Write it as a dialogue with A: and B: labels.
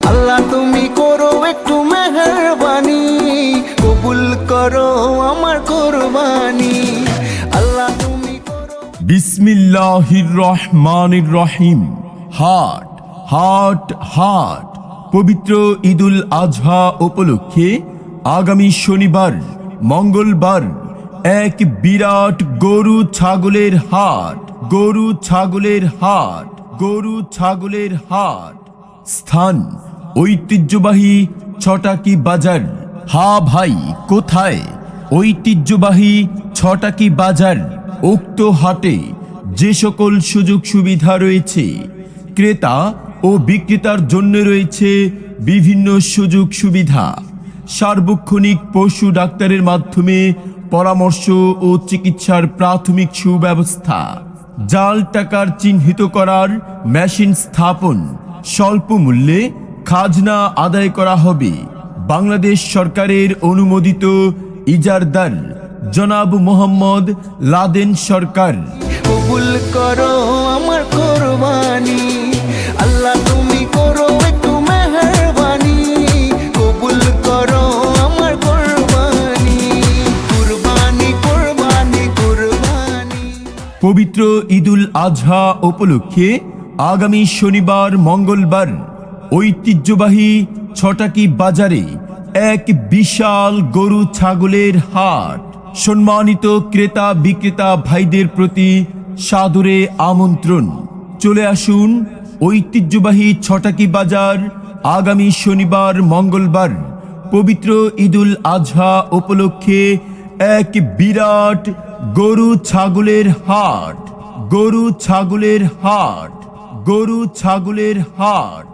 A: আল্লাহ তুমি করো একটু মেহেরবানি, কবুল করো আমার কুরবানি। আল্লাহ তুমি করো।
B: বিসমিল্লাহির রহমানির রহিম। হাট হাট হাট। পবিত্র ঈদুল আজহা উপলক্ষে আগামী শনিবার মঙ্গলবার এক বিরাট গরু ছাগলের হাট, গরু ছাগলের হাট, গরু ছাগলের হাট। স্থান ঐতিহ্যবাহী ছটাকি বাজার। হা ভাই, কোথায়? ঐতিহ্যবাহী ছটাকি বাজার। উক্ত হাটে যে সকল সুযোগ সুবিধা রয়েছে, ক্রেতা ও বিক্রেতার জন্য রয়েছে বিভিন্ন সুযোগ সুবিধা। সার্বক্ষণিক পশু ডাক্তারের মাধ্যমে পরামর্শ ও চিকিৎসার প্রাথমিক সুব্যবস্থা। জাল টাকার চিহ্নিত করার মেশিন স্থাপন। স্বল্প মূল্যে খাজনা আদায় করা হবে। বাংলাদেশ সরকারের অনুমোদিত ইজারদার জনাব মোহাম্মদ লাদেন সরকার।
A: কবুল করো আমার কুরবানি, আল্লাহ তুমি করো একটু মেহেরবানি, কবুল করো আমার কুরবানি, কুরবানি কুরবানি কুরবানি।
B: পবিত্র ঈদুল আজহা উপলক্ষে আগামী শনিবার মঙ্গলবার ঐতিহ্যবাহী ছটাকি বাজারে এক বিশাল গরু ছাগলের হাট। সম্মানিত ক্রেতা বিক্রেতা ভাইদের প্রতি সাদরে আমন্ত্রণ। চলে আসুন ঐতিহ্যবাহী ছটাকি বাজার আগামী শনিবার মঙ্গলবার পবিত্র ঈদুল আজহা উপলক্ষে এক বিরাট গরু ছাগলের হাট, গরু ছাগলের হাট, গরু ছাগলের হাট।